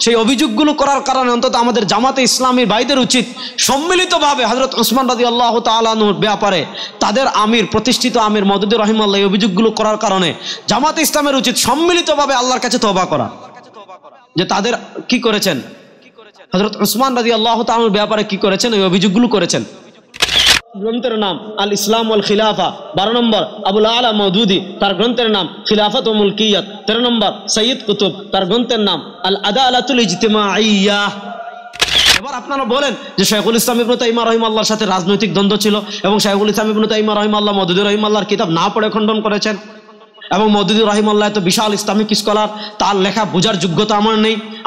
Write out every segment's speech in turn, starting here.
সেই অভিযোগগুলো করার কারণে অন্তত আমাদের জামাতে ইসলামীর ভাইদের উচিত সম্মিলিতভাবে হযরত ওসমান রাদিয়াল্লাহু তাআলা আনহুর ব্যাপারে তাদের আমির, প্রতিষ্ঠিত আমির মওদুদী রাহিমাহুল্লাহ এই অভিযোগগুলো করার কারণে জামাতে ইসলামের উচিত সম্মিলিতভাবে আল্লাহর কাছে তওবা করা, যে তাদের কি করেছেন, হযরত ওসমান রাদিয়াল্লাহু তাআলা আনহুর ব্যাপারে কি করেছেন, এই অভিযোগগুলো করেছেন। গ্রন্থের নাম আল ইসলাম ওয়াল খিলাফা। 12 নম্বর আবুল আলা মওদুদী, তার গ্রন্থের নাম খিলাফত ওয়া মুলকিয়াত। 13 নম্বর সৈয়দ কুতুব, তার গ্রন্থের নাম আল আদালাতুল ইজতিমাইয়া। এবার আপনারা বলেন যে শাইখুল ইসলাম ইবনে তাইমিয়া রাহিমাহুল্লাহর সাথে রাজনৈতিক দ্বন্দ্ব ছিল এবং শাইখুল ইসলাম ইবনে তাইমিয়া রাহিমাহুল্লাহ মওদুদী রাহিমাহুল্লাহর কিতাব না পড়ে খণ্ডন করেছেন, এবং মওদুদী রাহিমাহুল্লাহ তো বিশাল ইসলামিক স্কলার, তার লেখা বোঝার যোগ্যতা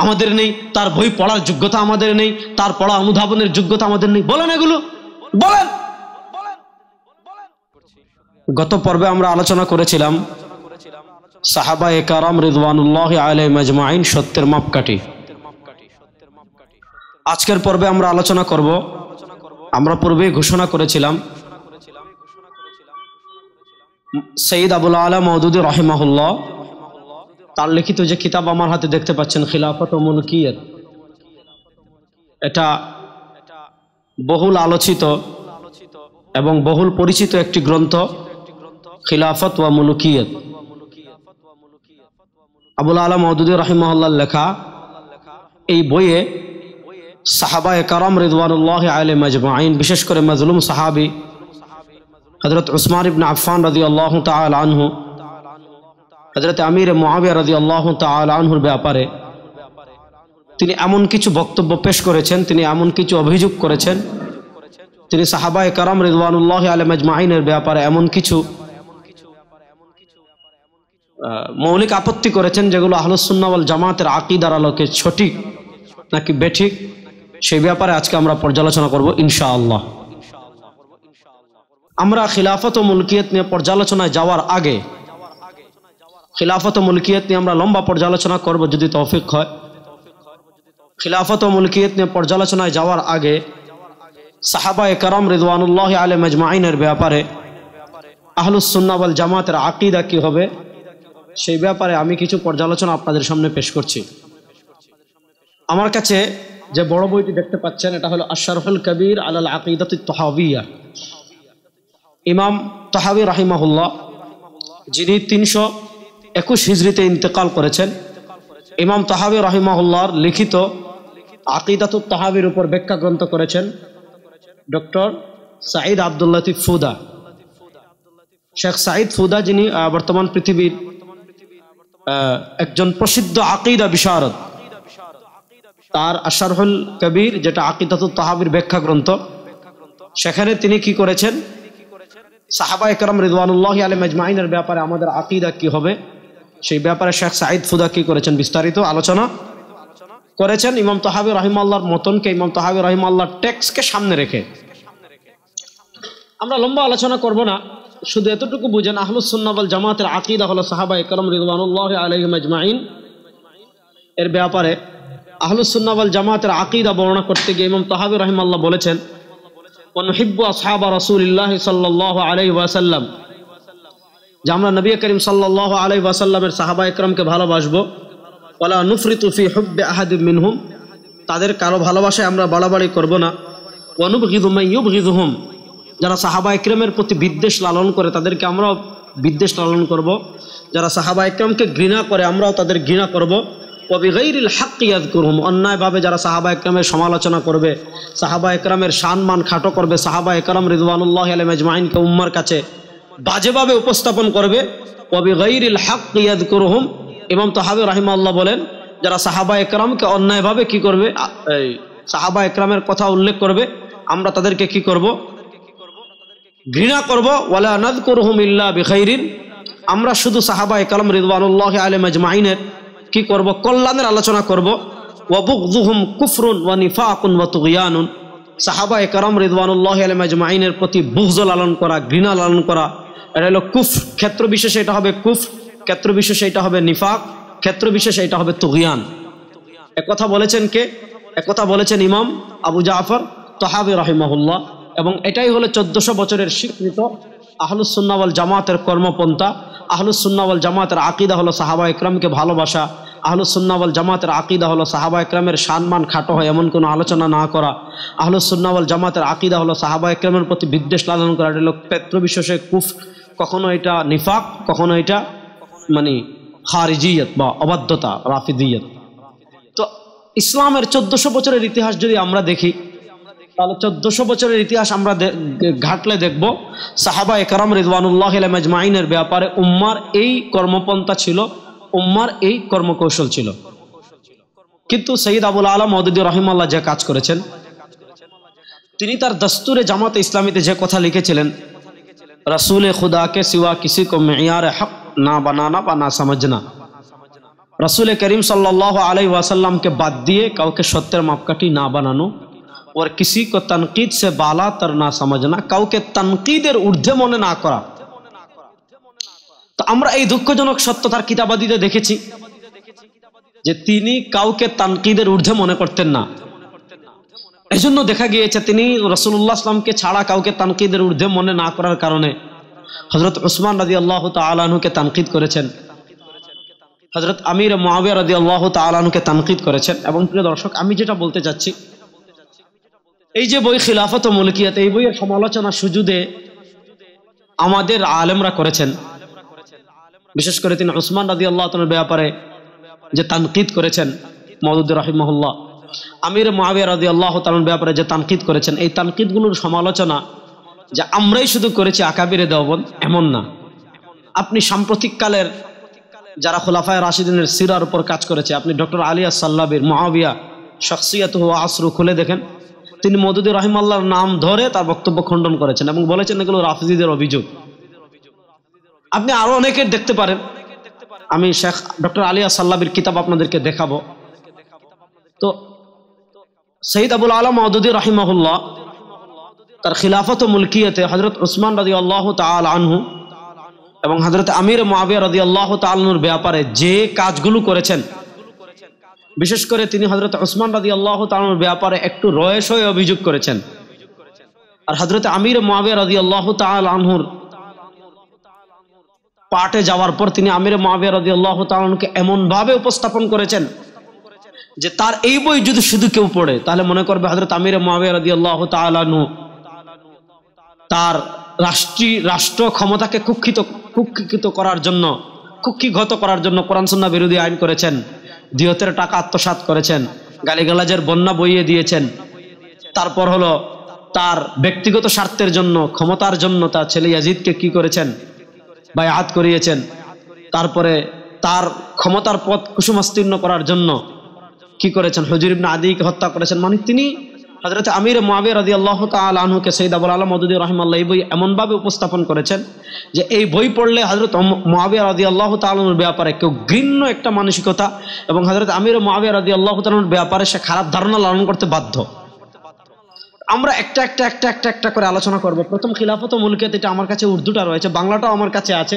আমাদের নেই, তার বই পড়ার যোগ্যতা আমাদের নেই, তার পড়া অনুধাবনের যোগ্যতা আমাদের নেই। বলেন এগুলো বলেন। গত পর্বে আমরা আলোচনা করেছিলাম সাহাবায়ে কেরাম রিদওয়ানুল্লাহি আলাইহিম আজমাইন সত্যের মাপকাঠি। আজকের পর্বে আমরা আলোচনা করব, আমরা পূর্বেই ঘোষণা করেছিলাম সৈয়দ আবুল আলা মওদুদী রাহিমাহুল্লাহ তার লিখিত যে কিতাব আমার হাতে দেখতে পাচ্ছেন খিলাফত ও মুলকিয়াত, এটা বহুল আলোচিত এবং বহুল পরিচিত একটি গ্রন্থ খিলাফত ওয়া মুলকিয়াত। আবুল আলা মওদুদী রাহিমাহুল্লাহর লেখা এই বইয়ে সাহাবায়ে কেরাম রিদওয়ানুল্লাহি আলাইহিম আজমাইন, বিশেষ করে মাজলুম সাহাবী হযরত উসমান ইবনে আফফান রাদিয়াল্লাহু তাআলা আনহু, হযরত আমির মুআবিয়া রাদিয়াল্লাহু তাআলা আনহুর ব্যাপারে তিনি এমন কিছু বক্তব্য পেশ করেছেন, তিনি এমন কিছু অভিযোগ করেছেন, তিনি সাহাবায়ে কেরাম রিদওয়ানুল্লাহি আলাইহিম আজমাইনের ব্যাপারে এমন কিছু মৌলিক আপত্তি করেছেন যেগুলো আহলুস সুন্নাহ ওয়াল জামাতের আকীদার আলোকে সঠিক নাকি বেঠিক, সেই ব্যাপারে আজকে আমরা পর্যালোচনা করব ইনশাআল্লাহ। আমরা খিলাফত ও মুলকিয়াত নিয়ে পর্যালোচনায় যাওয়ার আগে, খিলাফত ও মুলকিয়াত নিয়ে আমরা লম্বা পর্যালোচনা করব যদি তৌফিক হয়। খিলাফত ও মুলকিয়াত নিয়ে পর্যালোচনায় যাওয়ার আগে সাহাবায়ে কেরাম রিদওয়ানুল্লাহি আলাইহিম আজমাইনের ব্যাপারে আহলুস সুন্নাহ ওয়াল জামাতের আকীদা কি হবে সেই ব্যাপারে আমি কিছু পর্যালোচনা আপনাদের সামনে পেশ করছি। আমার কাছে যে বড় বইটি দেখতে পাচ্ছেন এটা হলো আশ-শারহুল কবীর আলাল আকিদাতুত তাহাওয়িয়া। ইমাম তাহাওয়ি রাহিমাহুল্লাহ, যিনি 321 হিজরিতে ইন্তেকাল করেছেন, ইমাম তাহাওয়ি রাহিমাহুল্লাহর লিখিত আকিদাতুত তাহাওয়ির উপর ব্যাখ্যা গ্রন্থ করেছেন ডক্টর সাঈদ আব্দুল লতিফ ফুদা। শেখ সাঈদ ফুদা, যিনি বর্তমান পৃথিবীর একজন প্রসিদ্ধ আকিদা বিশারদ, তার আশ-শারহুল কবীর যেটা আকিদাতুত তাহাওয়ির ব্যাখ্যা গ্রন্থ, সেখানে তিনি কি করেছেন, সাহাবায়ে কেরাম রিদওয়ানুল্লাহি আলাইহিম আজমাইনের ব্যাপারে আমাদের আকীদা কি হবে সেই ব্যাপারে শেখ সাঈদ ফুদা কি করেছেন, বিস্তারিত আলোচনা করেছেন। ইমাম তাহাওয়ি রাহিমাহুল্লাহর মতনকে, ইমাম তাহাওয়ি রাহিমাহুল্লাহর টেক্সটকে সামনে রেখে আমরা লম্বা আলোচনা করব না, শুধু এতটুকু বুঝেন আহলুস সুন্নাহ ওয়াল জামাতের আকীদা হলো সাহাবায়ে কেরাম রিদওয়ানুল্লাহি আলাইহিম আজমাইন। এর ব্যাপারে আহলুস সুন্নাহ ওয়াল জামাতের আকীদা বর্ণনা করতে গিয়ে ইমাম তাহাওয়ি রাহিমাহুল্লাহ বলেছেন, ওয়া নুহিব্বু আসহাবা রাসূলিল্লাহি সাল্লাল্লাহু আলাইহি ওয়াসাল্লাম, যে আমরা নবী করিম সাল্লাল্লাহু আলাইহি ওয়াসাল্লামের সাহাবায়ে কেরামকে ভালোবাসবো। ওয়ালা নুফরিতু ফি হুব্বি আহাদিম মিনহুম, তাদের কারো ভালোবাসায় আমরা বাড়াবাড়ি করব না। ওয়া নুবগিযু মান ইউবগিযুহুম, যারা সাহাবায়ে কেরামের প্রতি বিদ্বেষ লালন করে তাদেরকে আমরাও বিদ্বেষ লালন করব। যারা সাহাবায়ে কেরামকে ঘৃণা করে আমরাও তাদের ঘৃণা করব। ওয়া বিগাইরিল হাক্কি ইয়াযকুরহুম, অন্যায়ভাবে যারা সাহাবায়ে কেরামের সমালোচনা করবে, সাহাবায়ে কেরামের সম্মান খাটো করবে, সাহাবায়ে কেরাম রিদওয়ানুল্লাহি আলাইহিম আজমাইনকে উম্মার কাছে বাজেভাবে উপস্থাপন করবে। ওয়া বিগাইরিল হাক্কি ইয়াযকুরহুম, ইমাম তাহাওয়ি রাহিমাহুল্লাহ বলেন যারা সাহাবায়ে কেরামকে অন্যায়ভাবে কি করবে, এই সাহাবায়ে কেরামের কথা উল্লেখ করবে, আমরা তাদেরকে কি করব, ঘৃণা করব। ওয়ালা নাযকুরুহুম ইল্লা বিখাইরিন, আমরা শুধু সাহাবায়ে কেরাম রিদওয়ানুল্লাহি আলাইহিম আজমাইনের কি করব, কল্যাণের আলোচনা করব। ওয়া বুগযুহুম কুফরুন ওয়া নিফাকুন ওয়া তুগয়ানুন, সাহাবায়ে কেরাম রিদওয়ানুল্লাহি আলাইহিম আজমাইনের প্রতি বুগয লালন করা, ঘৃণা লালন করা, এটা হলো কুফর। ক্ষেত্র বিশেষে এটা হবে কুফর, ক্ষেত্র বিশেষে এটা হবে নিফাক, ক্ষেত্র বিশেষে এটা হবে তুগয়ান। একথা বলেছেন কে? একথা বলেছেন ইমাম আবু জাফর তাহাওয়ি রাহিমাহুল্লাহ, এবং এটাই হলো 1400 বছরের স্বীকৃত আহলুস সুন্নাহ ওয়াল জামাতের কর্মপন্থা, আহলুস সুন্নাহ ওয়াল জামাতের আকীদা হলো সাহাবা ইকরামকে ভালোবাসা, আহলুস সুন্নাহ ওয়াল জামাতের আকীদা হলো সাহাবা ইকরামের সম্মান খাটো হয় এমন কোনো আলোচনা না করা, আহলুস সুন্নাহ ওয়াল জামাতের আকীদা হলো সাহাবা ইকরামের প্রতি বিদ্বেষ লালন করা। এটা হলো পেত্রবিশ্বাসে কুফর, কখনো এটা নিফাক, কখনো এটা মানে খারিজিয়ত বা অবাধ্যতা, রাফিদিয়ত। তো ইসলামের 1400 বছরের ইতিহাস যদি আমরা দেখি, তাহলে 1400 বছরের ইতিহাস আমরা ঘাটলে দেখব সাহাবা একরাম রিদওয়ানুল্লাহি আলাইহিম আজমাইনের ব্যাপারে উম্মার এই কর্মপন্থা ছিল, উম্মার এই কর্মকৌশল ছিল। কিন্তু সৈয়দ আবুল আলা মওদুদী রাহিমাহুল্লাহ যে কাজ করেছেন, তিনি তার দস্তুরে জামাতে ইসলামীতে যে কথা লিখেছিলেন, रसूल खुदा के सिवा किसी को मेयार हक ना बनाना व ना समझना। रसूल करीम सल्लल्लाहु अलैहि वसल्लम के बाद दिए काउके सत्यर मापकाठी ना बनानो और किसी को तनकीद से बाला तर ना समझना, काउके तनकीदेर ঊর্ধ্বে মনে না করা। তো আমরা এই দুঃখজনক সত্য তার কিতাবাদিতে দেখেছি যে তিনি কাউকে তানকিদের ঊর্ধ্বে মনে করতেন না। এজন্য দেখা গিয়েছে তিনি রাসূলুল্লাহ সাল্লামকে ছাড়া কাউকে তানকিদের ঊর্ধ্বে মনে না করার কারণে হযরত উসমান রাদিয়াল্লাহু তাআলা আনহুকে তানকিদ করেছেন, হযরত আমির মুআবিয়া রাদিয়াল্লাহু তাআলা আনহুকে তানকিদ করেছেন। এবং প্রিয় দর্শক, আমি যেটা বলতে চাচ্ছি, এই যে বই খিলাফত ও মুলকিয়াত, এই বইয়ের সমালোচনা সুজুদে আমাদের আলেমরা করেছেন। বিশেষ করে তিনি উসমান রাদিয়াল্লাহু তাআলার ব্যাপারে যে তানকিদ করেছেন মওদুদী রাহিমাহুল্লাহ, আমির মুআবিয়া রাদিয়াল্লাহু তাআলার ব্যাপারে যে তানকিদ করেছেন, এই তানকিদগুলোর সমালোচনা যে আমরাই শুধু করেছি আকাবিরে দেওবন্দ এমন না। আপনি সাম্প্রতিককালের যারা খুলাফায়ে রাশিদিনের সিরার উপর কাজ করেছে, আপনি ডক্টর আলী আস-সাল্লাবির মুআবিয়া শখসিয়াতুহু ওয়া আসরু খুলে দেখেন, তিনি মওদুদী রাহিমাহুল্লাহর নাম ধরে তার বক্তব্য খণ্ডন করেছেন এবং বলেছেন এগুলো রাফিজিদের অভিযোগ। আপনি আরো অনেকের দেখতে পারেন, আমি শেখ ডক্টর আলী আস-সাল্লাবির কিতাব আপনাদেরকে দেখাবো। তো সৈয়দ আবুল আলা মওদুদী রাহিমাহুল্লাহ তার খিলাফত ও মুলকিয়াতে হযরত উসমান রাদিয়াল্লাহু তাআলা আনহু এবং হযরত আমির মুআবিয়া রাদিয়াল্লাহু তাআলা আনহুর ব্যাপারে যে কাজগুলো করেছেন, বিশেষ করে তিনি হযরত উসমান রাদিয়াল্লাহু তাআলা আনহুর ব্যাপারে একটু রয়েস হয়ে অভিযোগ করেছেন। আর হযরত আমির মুআবিয়া রাদিয়াল্লাহু তাআলা আনহুর পাটে যাওয়ার পর তিনি আমির মুআবিয়া রাদিয়াল্লাহু তাআলা আনহুকে এমন ভাবে উপস্থাপন করেছেন যে তার এই বই যদি শুধু কেউ পড়ে তাহলে মনে করবে হযরত আমির মুআবিয়া রাদিয়াল্লাহু তাআলা আনহু তার রাষ্ট্র ক্ষমতাকে কুক্ষিগত করার জন্য কোরআন সুন্নাহ বিরোধী আইন করেছেন, দিয়তের টাকা আত্মসাৎ করেছেন, গালিগালাজের বন্যা বইয়ে দিয়েছেন। তারপর হলো তার ব্যক্তিগত স্বার্থের জন্য, ক্ষমতার জন্য তার ছেলে ইয়াজিদকে কি করেছেন, বায়আত করিয়েছেন। তারপরে তার ক্ষমতার পথ কুসুমাস্তীর্ণ করার জন্য কি করেছেন, হুজর ইবনে আদিকে হত্যা করেছেন। মানে তিনি হযরত আমির মুআবিয়া রাদিয়াল্লাহু তাআলা আনহুকে সৈয়দ আবুল আলা মওদুদী রাহিমাহুল্লাহ এই বই এমনভাবে উপস্থাপন করেছেন যে এই বই পড়লে হযরত মুআবিয়া রাদিয়াল্লাহু তাআলা আনহুর ব্যাপারে কেউ ঘৃণ্য একটা মানসিকতা এবং হযরত আমির মুআবিয়া রাদিয়াল্লাহু তাআলা আনহুর ব্যাপারে সে খারাপ ধারণা লালন করতে বাধ্য। আমরা একটা করে আলোচনা করব। প্রথম খিলাফত ও মুলকিয়াত, এটা আমার কাছে উর্দুটা রয়েছে, বাংলাটাও আমার কাছে আছে,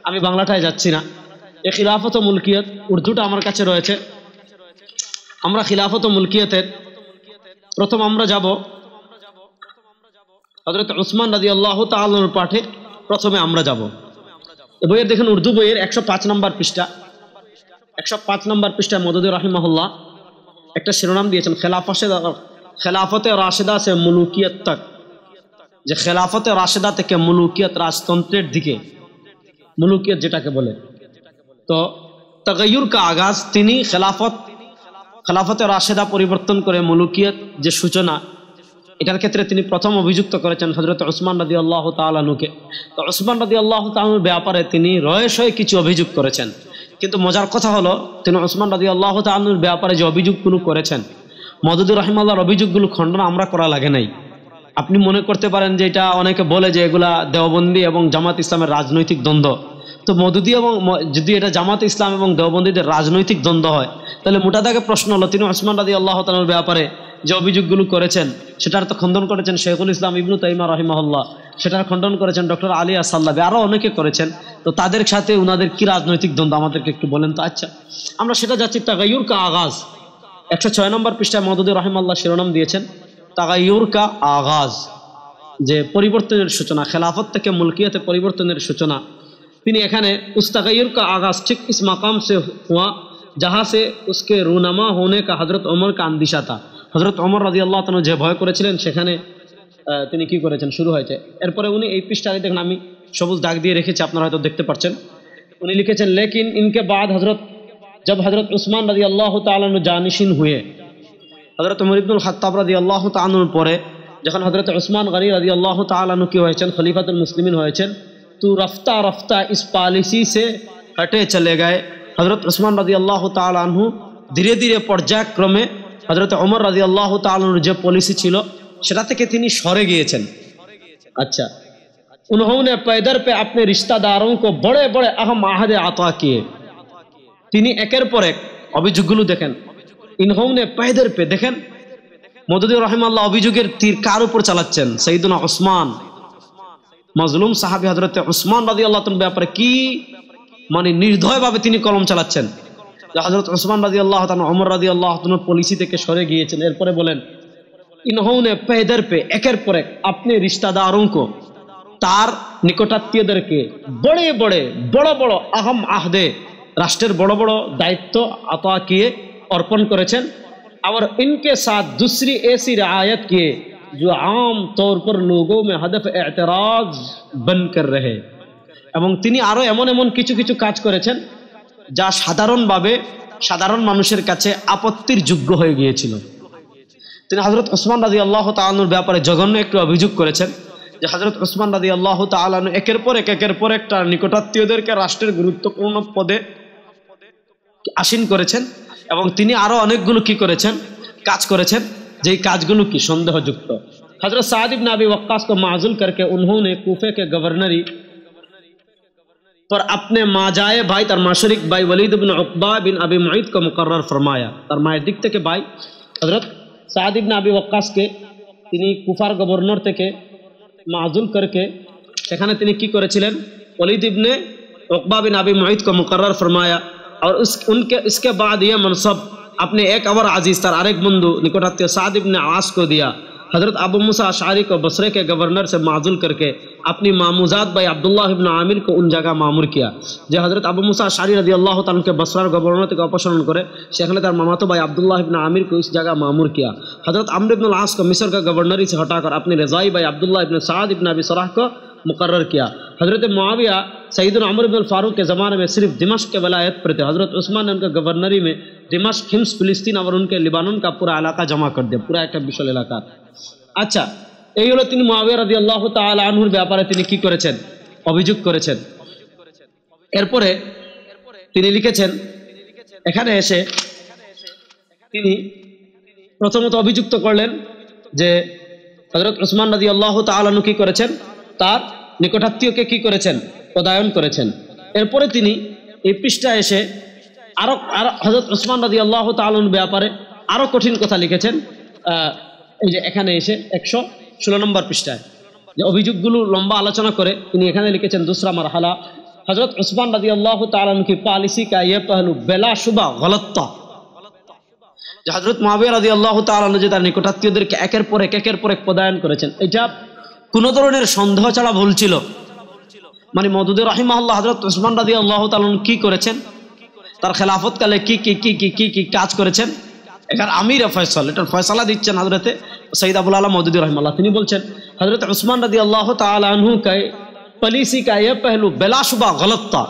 আমি বাংলাটায় যাচ্ছি না। এই খিলাফত ও মুলকিয়াত উর্দুটা আমার কাছে রয়েছে। আমরা খিলাফত ও মুলকিয়াতের প্রথম আমরা যাব হযরত উসমান রাদিয়াল্লাহু তাআলা আনহুর পাঠে প্রথমে আমরা যাব। এই বইয়ের দেখেন উর্দু বইয়ের 105 নম্বর পৃষ্ঠা, 105 নম্বর পৃষ্ঠায় মওদুদী রাহিমাহুল্লাহ একটা শিরোনাম দিয়েছেন খেলাফতে রাশেদা সে মুলুকিয়ত তক, যে খেলাফতে রাশেদা থেকে মুলুকিয়ত রাজতন্ত্রের দিকে, মুলুকিয়ত যেটাকে বলে। তো তাগায়ুর কা আগাজ তিনি খেলাফতে রাশেদা পরিবর্তন করে মুলুকিয়ত যে সূচনা, এটার ক্ষেত্রে তিনি প্রথম অভিযুক্ত করেছেন হযরত উসমান রাদিয়াল্লাহু তাআলা আনহুকে। তো উসমান রাদিয়াল্লাহু তাআলা আনহুর ব্যাপারে তিনি রয়েসয়ে কিছু অভিযোগ করেছেন, কিন্তু মজার কথা হলো তিনি উসমান রাদিয়াল্লাহু তাআলা আনহুর ব্যাপারে যে অভিযোগগুলো করেছেন, মওদুদী রাহিমাহুল্লাহর অভিযোগগুলো খণ্ডন আমরা করা লাগে নাই। আপনি মনে করতে পারেন যে এটা অনেকে বলে যে এগুলা দেওবন্দি এবং জামাত ইসলামের রাজনৈতিক দ্বন্দ্ব। তো মওদুদী এবং যদি এটা জামাত ইসলাম এবং দেওবন্দীদের রাজনৈতিক দ্বন্দ্ব হয়, তাহলে মোটা দাগে প্রশ্ন হলো তিনি উসমান রাদিয়াল্লাহু তাআলার ব্যাপারে যে অভিযোগগুলো করেছেন সেটার তো খণ্ডন করেছেন শেখুল ইসলাম ইবনু তাইমিয়া রাহিমাহুল্লাহ, সেটার খণ্ডন করেছেন ডক্টর আলী আস-সাল্লাবি, আরো অনেকে করেছেন। তো তাদের সাথে উনাদের কি রাজনৈতিক দ্বন্দ্ব আমাদেরকে একটু বলেন তো। আচ্ছা, আমরা সেটা যাচ্ছি। তাগায়ুর কা আগাজ 106 নম্বর পৃষ্ঠায় মওদুদী রাহিমাহুল্লাহ শিরোনাম দিয়েছেন তাগায়ুর কা আগাজ। যে পরিবর্তনের সূচনা, খেলাফত থেকে মুলকিয়তে পরিবর্তনের সূচনা, তিনি এখানে उस तगय्युर का आगाज़ ठीक इस मकाम से हुआ जहाँ से उसके रूनमा होने का हज़रत उमर का अंदिशा था। हज़रत उमर রাদিয়াল্লাহু তাআলা যে ভয় করেছিলেন সেখানে তিনি কি করেছেন শুরু হয়েছে। এরপরে উনি এই পৃষ্ঠায় দেখেন, আমি সবুজ দাগ দিয়ে রেখেছি, আপনারা হয়তো দেখতে পাচ্ছেন। উনি লিখেছেন, लेकिन इनके बाद जब हज़रत उस्मान রাদিয়াল্লাহু তাআলা জানিশিন हुए, हज़रत उमर इब्नुल खत्ताब রাদিয়াল্লাহু তাআলা পরে যখন हज़रत उस्मान गनी রাদিয়াল্লাহু তাআলা কি হয়েছেন, খলিফাতুল মুসলিমিন হয়েছেন, तो रफ्ता रफ्ता इस पॉलिसी से हटे चले गए। हज़रत उस्मान রাদিয়াল্লাহু তাআলা আনহু ধীরে ধীরে পর্যায়ক্রমে हज़रत उमर রাদিয়াল্লাহু তাআলা যে পলিসি ছিল সেটা থেকে তিনি সরে গিয়েছেন। अच्छा, उन्होंने पैदर पे अपने रिश्तेदारों को बड़े बड़े अहम आहद अता किए। তিনি একের পর এক অভিযোগগুলো দেখেন, ইনহৌনে पैदर पे দেখেন মওদুদী রাহিমাহুল্লাহ অভিযোগের তীর কার উপর চালাচ্ছেন? সাইয়্যিদুনা উসমান, মজলুম সাহাবী হযরত উসমান রাদিয়াল্লাহু তাআলার ব্যাপারে কি মানে নির্দয়ভাবে তিনি কলম চালাচ্ছেন। হযরত উসমান রাদিয়াল্লাহু তাআলা ওমর রাদিয়াল্লাহু তাআলার পলিসি থেকে সরে গিয়েছেন। এরপরে বলেন, इन्होंने पैदर पे एकर पर एक अपने रिश्तेदारों को, तार निकटात्मीयदेर के बड़े बड़े बड़ो बड़ो अहम आहदे, राष्ट्रेर बड़ो बड़ो दायित्व अता किए, अर्पण करेছেন। और इनके साथ दूसरी ऐसी रियायत किए जो आम तौर पर लोगों में हदफ एतराज बनकर रहे। এবং তিনি আরো এমন এমন কিছু কিছু কাজ করেছেন যা সাধারণভাবে সাধারণ মানুষের কাছে আপত্তির যোগ্য হয়ে গিয়েছিল। তিনি হযরত উসমান রাদিয়াল্লাহু তাআলার ব্যাপারে জঘন্য একটু অভিযোগ করেছেন যে হযরত উসমান রাদিয়াল্লাহু তাআলা একের পর এক তার নিকটাত্মীয়দেরকে রাষ্ট্রের গুরুত্বপূর্ণ পদে আসীন করেছেন। এবং তিনি আরো অনেকগুলো কি করেছেন, কাজ করেছেন, যেই কাজগুলো কি সন্দেহযুক্ত। হযরত সাদ ইবনে আবি ওয়াক্কাস को माज़ूल करके उन्होंने कूफे के गवर्नरी पर अपने माजाए भाई तार माशरिक भाई वलीद बिन उक़बा बिन अबी मुईत को मुकर्रर फरमाया। तार माয়ের দিক থেকে ভাই হযরত সাদ ইবনে আবি ওয়াক্কাসকে তিনি কুফার গভর্নর থেকে মাযুল करके সেখানে তিনি কি করেছিলেন, वलीद इब्ने उक़बा बिन अबी मुईत को मुकर्रर फरमाया। और इसके बाद यह मनसब अपने एक और अजीज तार आरेक बंधु निकटात्मीय साद इब्ने आस को दिया। हज़रत अबू मूसा अशअरी को बसरे के गवर्नर से माज़ूल करके अपनी मामूजात भाई अब्दुल्लाह इब्न आमिर को उन जगह मामूर किया। जो हज़रत अबू मूसा अशअरी रदियल्लाहु ताआला के बसरार गवर्नर থেকে অপসারণ করে সেখানে তার মামাতো भाई अब्दुल्लाह इब्न आमिर को इस जगह मामूर किया। हज़रत अम्र इब्न अल-आस को मिस्र का गवर्नरी से हटाकर अपने रज़ाई भाई अब्दुल्लाह इब्न साद इब्न अबी सराह को मुकर्रर किया। हज़रत मुआविया सैयदना उमर इब्न फारूक के ज़माने में सिर्फ दिमश्क के वलायत पर थे। हज़रत उस्मान ने उनका गवर्नरी में दिमश्क, हिम्स, फिलिस्तीन और उनके लिबानन का पूरा इलाका जमा कर दिया, पूरा एक विशाल इलाका। আচ্ছা, এই হলো তিনি মুআবিয়া রাদিয়াল্লাহু তাআলা আনহুর ব্যাপারে তিনি কি করেছেন, অভিযোগ করেছেন। এরপরে তিনি লিখেছেন, এখানে এসে তিনি প্রথমত অভিযুক্ত করলেন যে হযরত উসমান রাদিয়াল্লাহু তাআলা আনহু কি করেছেন, তার নিকটাত্মীয়কে কি করেছেন, পদায়ন করেছেন। এরপরে তিনি এই পৃষ্ঠায় এসে আরো হযরত উসমান রাদিয়াল্লাহু তাআলা আনহুর ব্যাপারে আরো কঠিন কথা লিখেছেন। এই যে এখানে এসে 116 নম্বর পৃষ্ঠায় যে অভিযোগগুলো লম্বা আলোচনা করে তিনি এখানে লিখেছেন, दूसरा मरहला हजरत उस्मान रज़ियल्लाहु ताआला अन्हु की पॉलिसी का यह पहलू बेलाशुबा गलत था। যে হযরত মুআবিয়া রাদিয়াল্লাহু তাআলা আনহু যে তার নিকটাত্মীয়দেরকে একের পর এক পদায়ন করেছেন, এটা কোনো ধরনের সন্দেহ ছাড়া ভুল ছিল। মানে মওদুদী রাহিমাহুল্লাহ হযরত উসমান রাদিয়াল্লাহু তাআলা আনহু কি করেছেন, তার খেলাফত কালে কি কি কি কি কি কাজ করেছেন, এখানে আমির ফয়সাল এটার ফয়সালা দিচ্ছেন হযরতে সৈয়দ আবুল আলা মওদুদী রাহিমাহুল্লাহ। তিনি বলছেন হযরত উসমান রাদিয়াল্লাহু তাআলা আনহু কা पॉलिसी का यह पहलू बेलाशुबा गलत था,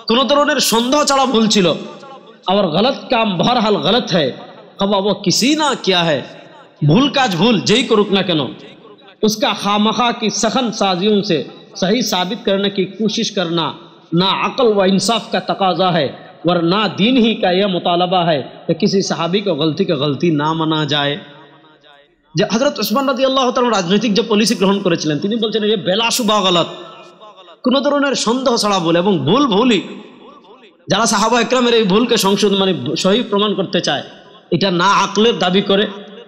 কোনো ধরনের সন্দেহ ছাড়া ভুল ছিল। और गलत काम बहरहाल गलत है, खबा वो किसी ना किया है, भूल काज भूल जेई करुक ना केनो, उसका खामखा की सखन साजियों से सही साबित करने की कोशिश करना ना अक्ल व इंसाफ का तकाजा है, वरना दीन ही का यह मुतालबा है कि किसी सहाबी को गलती ना माना जाए। যে হযরত উসমান রাদিয়াল্লাহু তাআলা রাজনৈতিক যে পলিসি গ্রহণ করেছিলেন, তিনি বলছেন এই বেলাশুবা গলত, কোনো ধরনের সন্দেহ ছাড়া ভুল, এবং ভুলই। যারা সাহাবা একরামের এই ভুলকে সংশোধন মানে সহি প্রমাণ করতে চায়, এটা না আকলের দাবি করে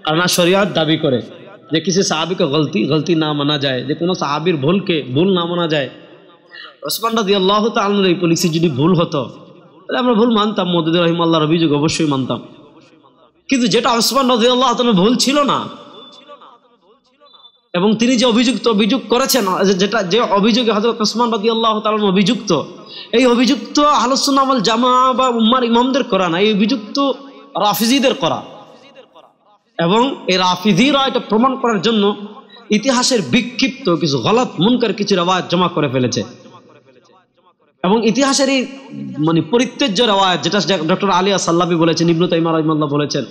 আর না শরিয়াত দাবি করে যে কিছু সাহাবীকে গলতি না মানা যায়, যে কোনো সাহাবীর ভুলকে ভুল না মানা যায়। উসমান রাদিয়াল্লাহু তাআলার এই পলিসি যদি ভুল হতো তাহলে আমরা ভুল মানতাম, মওদুদী রাহিমাহুল্লাহর অভিযোগ অবশ্যই মানতাম। কিন্তু যেটা উসমান রাদিয়াল্লাহু তাআলার ভুল ছিল না, এবং তিনি যে অভিযোগ করেছেন, যে অভিযোগে হযরত ওসমান রাদিয়াল্লাহু তাআলা অভিযুক্ত, এই অভিযুক্ত আহলুস সুন্নাহ ওয়াল জামাআহ বা উম্মার ইমামদের করা না, এই অভিযুক্ত রাফিজিদের করা। এবং এই রাফিজিরা এটা প্রমাণ করার জন্য ইতিহাসের বিক্ষিপ্ত কিছু গলত মুনকার কিছু রওয়ায়াত জমা করে ফেলেছে। এবং ইতিহাসের এই পরিত্যাজ্য রওয়ায়াত, যেটা ডক্টর আলী আস-সাল্লাবি বলেছেন, ইবনে তাইমিয়া রাহিমাহুল্লাহ বলেছেন,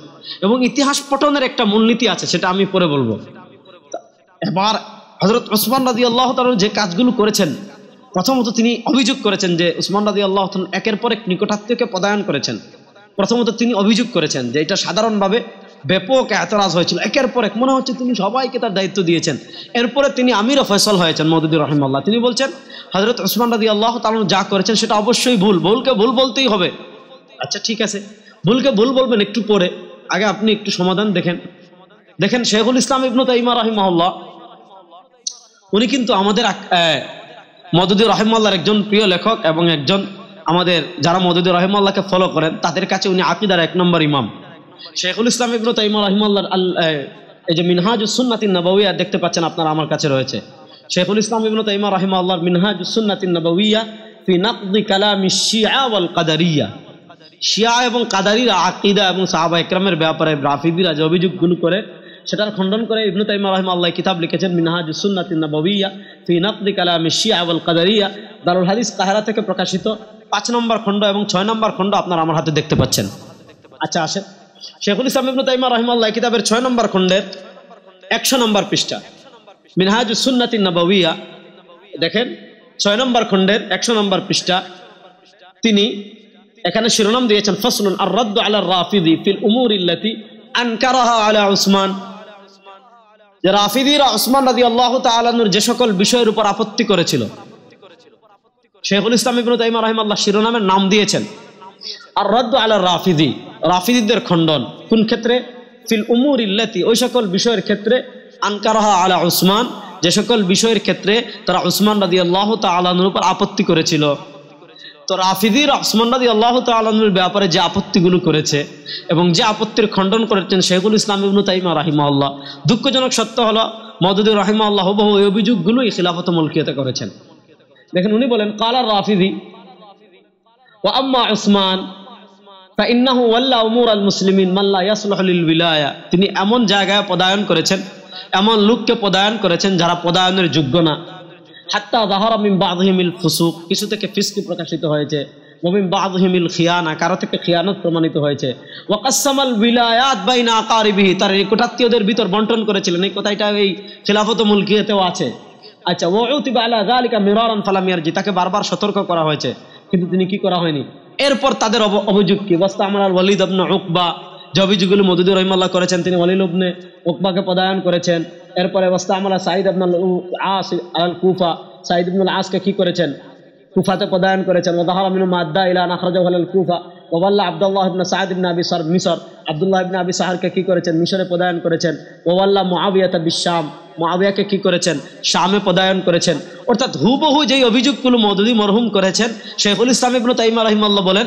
এবং ইতিহাস পঠনের একটা মূলনীতি আছে, সেটা আমি পরে বলবো। এবার হযরত ওসমান রাদিয়াল্লাহু তাআলা যে কাজগুলো করেছেন, প্রথমত তিনি অভিযোগ করেছেন যে ওসমান রাদিয়াল্লাহু তাআলা একের পর এক নিকটাত্মীয়কে পদায়ন করেছেন। প্রথমত তিনি অভিযোগ করেছেন যে এটা সাধারণভাবে ব্যাপক এতরাজ হয়েছিল, একের পর এক মনে হচ্ছে তিনি সবাইকে তার দায়িত্ব দিয়েছেন। এরপরে তিনি আমির ফয়সাল হয়েছেন মওদুদী রাহিমাহুল্লাহ। তিনি বলছেন হযরত ওসমান রাদিয়াল্লাহু তাআলা যা করেছেন সেটা অবশ্যই ভুল, ভুলকে ভুল বলতেই হবে। আচ্ছা ঠিক আছে, ভুলকে ভুল বলবেন একটু পরে, আগে আপনি একটু সমাধান দেখেন শেখুল ইসলাম ইবনে তাইমিয়া রাহিমাহুল্লাহ উনি কিন্তু আমাদের মওদুদী রাহিমাহুল্লাহর একজন প্রিয় লেখক এবং একজন আমাদের যারা মওদুদী রাহিমাহুল্লাহকে ফলো করেন তাদের কাছে উনি আকীদার 1 নম্বর ইমাম। শেখুল ইসলাম ইবনে তাইমিয়া রাহিমাহুল্লাহর এই যে মিনহাজুস সুন্নাতিন নবওয়িয়া দেখতে পাচ্ছেন আপনারা আমার কাছে রয়েছে। শেখুল ইসলাম ইবনে তাইমিয়া রাহিমাহুল্লাহর মিনহাজুস সুন্নাতিন নবওয়িয়া ফি নাকদি কালামিশ শিয়া ওয়াল কাদারিয়া, শিয়া এবং কাদারিরা আকীদা এবং সাহাবা ইকরামের ব্যাপারে রাফিদিরা যে অভিযোগগুলো করে সেটার খণ্ডন করে ইবনে তাইমিয়া রাহিমাহুল্লাহ কিতাব লিখেছেন মিনহাজুস সুন্নাতিন নবওয়িয়া ফি নাকদি কালামিশ শিয়া ওয়াল কাদারিয়া। দারুল হাদিস কাহিরা থেকে প্রকাশিত 5 নম্বর খণ্ড এবং 6 নম্বর খণ্ড আপনারা আমার হাতে দেখতে পাচ্ছেন। আচ্ছা আসেন, শেখুল ইসলাম ইবনে তাইমিয়া রাহিমাহুল্লাহ কিতাবের 6 নম্বর খণ্ডের 100 নম্বর পৃষ্ঠা মিনহাজুস সুন্নাতিন নবওয়িয়া, দেখেন 6 নম্বর খণ্ডের 100 নম্বর পৃষ্ঠা, তিনি এখানে শিরোনাম দিয়েছেন ফাসলুন আর-রাদ্দু আলা আর-রাফিদি ফিল উমুরিল্লাতি আনকারাহা আলা উসমান। যে রাফিদিরা উসমান রাদিয়াল্লাহু তাআলা আনহুর যে সকল বিষয়ের উপর আপত্তি করেছিল, শেখুল ইসলাম ইবনে তাইমিয়া রাহিমাহুল্লাহ শিরোনামের নাম দিয়েছেন আর-রাদ্দু আলা আর-রাফিদি, রাফিদিদের খণ্ডন। কোন ক্ষেত্রে? ফিল উমুরিল্লাতি, ওই সকল বিষয়ের ক্ষেত্রে, আনকারাহা আলা উসমান, যে সকল বিষয়ের ক্ষেত্রে তারা উসমান রাদিয়াল্লাহু তাআলা আনহুর উপর আপত্তি করেছিল। তো রাফিদিরা উসমান রাদিয়াল্লাহু তাআলা আনহুর ব্যাপারে যে আপত্তিগুলো করেছে এবং যে আপত্তির খণ্ডন করেছেন শেখুল ইসলাম ইবনে তাইমিয়া রাহিমাহুল্লাহ, দুঃখজনক সত্য হলো মওদুদী রাহিমাহুল্লাহ বহু এই অভিযোগগুলোই খিলাফত মুলকিয়াতে করেছেন। দেখেন উনি বলেন ক্বালা রাফিদি ওয়া আম্মা উসমান ফাইন্নাহু ওয়াল্লা উমুরাল মুসলিমিন মান লা ইয়াসলুহু লিল উইলায়া। তিনি এমন জায়গায় পদায়ন করেছেন, এমন লোককে পদায়ন করেছেন যারা পদায়নের যোগ্য না। হাত্তা যাহারা মিন বাযহিমিল ফুসুক, কিছু থেকে ফিসকি প্রকাশিত হয়েছে, ওয়া মিন বাযহিমিল খিয়ানা, কারো থেকে খিয়ানত প্রমাণিত হয়েছে। ওয়া কাসসামাল উইলায়াত বাইনা আকারিবিহি, তার নিকটাত্মীয়দের ভিতর বণ্টন করেছিলেন। এই কথাটা এই খিলাফত মুলকিয়াতেও আছে। আচ্ছা, ওয়া উতিবা আলা যালিকা মিরারান ফালাম ইয়ারজি, তাকে বারবার সতর্ক করা হয়েছে কিন্তু তিনি কি করা হয়নি। এরপর তাদের অভিযোগ কি? ওয়াস্তামাল ওয়ালিদ ইবনে উকবা, যে অভিযোগগুলো মওদুদী রাহিমাহুল্লাহ করেছেন, তিনি ওয়ালিদ ইবনে উকবাকে পদায়ন করেছেন। এরপরে ওয়াস্তামালা সাঈদ ইবনে আস আল কুফা, সাঈদ ইবনে আসকে কি করেছেন? কুফাতে পদায়ন করেছেন। ওয়া যাহারা মিনহু মাদ্দা ইলা আখরাজাহু আল কুফা ওয়া ওয়াল্লা আব্দুল্লাহ ইবনে সাঈদ ইবনে আবি সার মিসর, আব্দুল্লাহ ইবনে আবি সাহরকে কি করেছেন? মিশরে পদায়ন করেছেন। ওয়া ওয়াল্লা মুআবিয়াতা বিশ-শাম, মুআবিয়াকে কি করেছেন? শামে পদায়ন করেছেন। অর্থাৎ হুবহু যেই অভিযোগগুলো মওদুদী মরহুম করেছেন, শেখুল ইসলাম ইবনে তাইমিয়া রাহিমাহুল্লাহ বলেন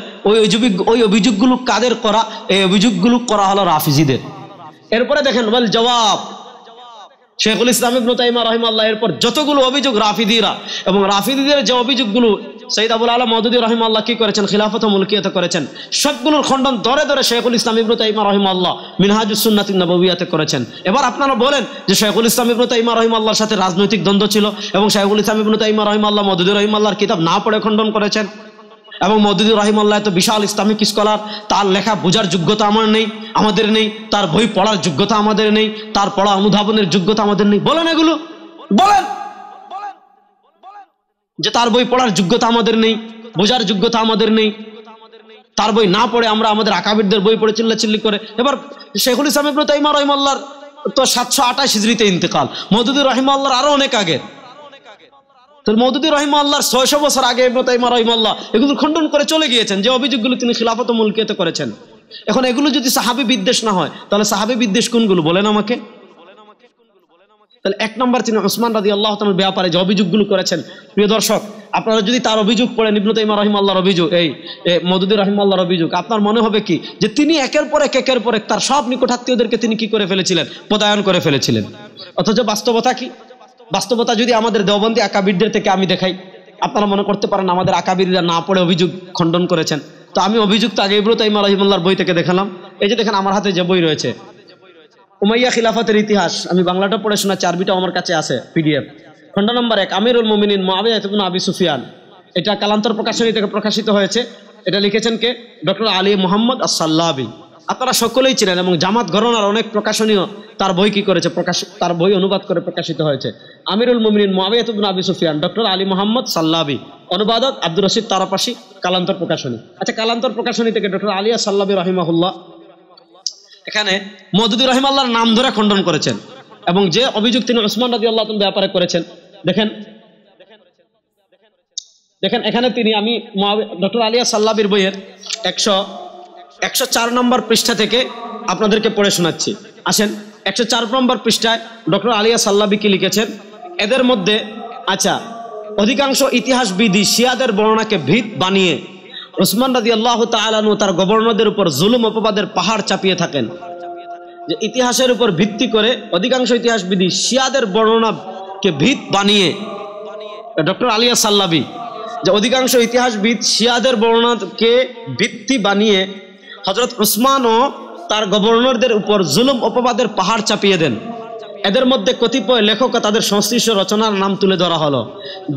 ওই অভিযোগগুলো কাদের করা? এই অভিযোগগুলো করা হলো রাফিজিদের। এরপরে দেখেন ওয়াল জবাব, শেখুল ইসলাম ইবনে তাইমিয়া রাহিমাহুল্লাহ এরপর যতগুলো অভিযোগ রাফিদিরা এবং রাফিদিদের যে অভিযোগগুলো সৈয়দ আবুল আলা মওদুদী রাহিমাহুল্লাহ কি করেছেন? খিলাফত মুলকিয়াতে করেছেন। সবগুলোর খণ্ডন ধরে ধরে শেখুল ইসলাম ইবনে তাইমিয়া রাহিমাহুল্লাহ মিনহাজুস সুন্নাতিন নবওয়িয়াতে করেছেন। এবার আপনারা বলেন যে শেখুল ইসলাম ইবনে তাইমিয়া রাহিমাহুল্লাহর সাথে রাজনৈতিক দ্বন্দ্ব ছিল এবং শেখুল ইসলাম ইবনে তাইমিয়া রাহিমাহুল্লাহ মওদুদী রাহিমাহুল্লাহর কিতাব না পড়ে খণ্ডন করেছেন। এবং মওদুদী রাহিমাহুল্লাহ তো বিশাল ইসলামিক স্কলার, তার লেখা বোঝার যোগ্যতা আমাদের নেই, তার বই পড়ার যোগ্যতা আমাদের নেই, তার পড়া অনুধাবনের যোগ্যতা আমাদের নেই। বলেন এগুলো, বলেন যে তার বই পড়ার যোগ্যতা আমাদের নেই, বোঝার যোগ্যতা আমাদের নেই, তার বই না পড়ে আমরা আমাদের আকাবিরদের বই পড়ে চিল্লাচিল্লি করে। এবার শেখুল ইসলাম ইবনে তাইমিয়া রাহিমাহুল্লাহর তো 728 হিজরিতে ইন্তেকাল, মওদুদী রাহিমাহুল্লাহর আরো অনেক আগে। তো মওদুদী রাহিমাহুল্লাহর 600 বছর আগে ইবনে তাইমিয়া রাহিমাহুল্লাহ এগুলো খণ্ডন করে চলে গিয়েছেন, যে অভিযোগগুলো তিনি খিলাফত মুলকিয়াতে করেছেন। এখন এগুলো যদি সাহাবী বিদ্বেষ না হয়, তাহলে সাহাবী বিদ্বেষ কোনগুলো বলেন আমাকে? তাহলে 1 নম্বর তিনি উসমান রাদিয়াল্লাহু তাআলার ব্যাপারে যে অভিযোগগুলো করেছেন, প্রিয় দর্শক আপনারা যদি তার অভিযোগ পড়েন, ইবনে তাইমিয়া রাহিমাহুল্লাহর অভিযোগ, এই মওদুদী রাহিমাহুল্লাহর অভিযোগ, আপনার মনে হবে কি যে তিনি একের পর এক তার সব নিকটাত্মীয়দেরকে তিনি কি করে ফেলেছিলেন? পদায়ন করে ফেলেছিলেন। অথচ বাস্তবতা কি? বাস্তবতা যদি আমাদের দেওবন্দি আকাবিরদের থেকে আমি দেখাই, আপনারা মনে করতে পারেন আমাদের আকাবিররা না পড়ে অভিযোগ খণ্ডন করেছেন। তো আমি অভিযুক্ত আগে ইবনে তাইমিয়া রাহিমাহুল্লাহর বই থেকে দেখালাম। এই যে দেখেন আমার হাতে যে বই রয়েছে, উমাইয়া খিলাফতের ইতিহাস, আমি বাংলাটা পড়ে শোনাচ্ছি, আরবিটাও আমার কাছে আছে পিডিএফ। খণ্ড নম্বর 1, আমিরুল মুমিনিন মুআবিয়া ইবনে আবি সুফিয়ান। এটা কালান্তর প্রকাশনী থেকে প্রকাশিত হয়েছে। এটা লিখেছেন কে? ডক্টর আলী মুহাম্মদ আস-সাল্লাবি। আপনারা সকলেই চিনেন, এবং জামাত ঘরানার অনেক প্রকাশনীয় তার বই কি করেছে, তার বই অনুবাদ করে প্রকাশিত হয়েছে। আমিরুল মুমিনিন মুআবিয়া ইবনে আবি সুফিয়ান, ডক্টর আলী মুহাম্মদ সাল্লাবি, অনুবাদক আব্দুর রশিদ তারাপাশি, কালান্তর প্রকাশনী। আচ্ছা, কালান্তর প্রকাশনী থেকে ডক্টর আলী সাল্লাবি রাহিমাহুল্লাহ এখানে মওদুদী রাহিমাহুল্লাহর নাম ধরে খণ্ডন করেছেন, এবং যে অভিযোগ তিনি উসমান রাদিয়াল্লাহু তাআলার ব্যাপারে করেছেন, দেখেন এখানে তিনি, আমি ডক্টর আলী সাল্লাবির বইয়ের 104 নম্বর পৃষ্ঠা থেকে আপনাদেরকে পড়ে শোনাচ্ছি। আসেন, 104 নম্বর পৃষ্ঠায় ডক্টর আলী সাল্লাবি কি লিখেছেন? এদের মধ্যে আচ্ছা, অধিকাংশ ইতিহাসবিদ শিয়াদের বর্ণনাকে ভিত বানিয়ে উসমান রাদিয়াল্লাহু তাআলা আনহু তার গভর্নরদের উপর জুলুম অপবাদের পাহাড় চাপিয়ে থাকেন। যে ইতিহাসের উপর ভিত্তি করে অধিকাংশ ইতিহাসবিদ শিয়াদের বর্ণনাকে ভিত বানিয়ে, ডক্টর আলী সাল্লাবি, যে অধিকাংশ ইতিহাসবিদ শিয়াদের বর্ণনাকে ভিত্তি বানিয়ে হযরত উসমান ও তার গভর্নরদের উপর জুলুম অপবাদের পাহাড় চাপিয়ে দেন। এদের মধ্যে কতিপয় লেখক তাদের সংশ্লিষ্ট রচনার নাম তুলে ধরা হলো,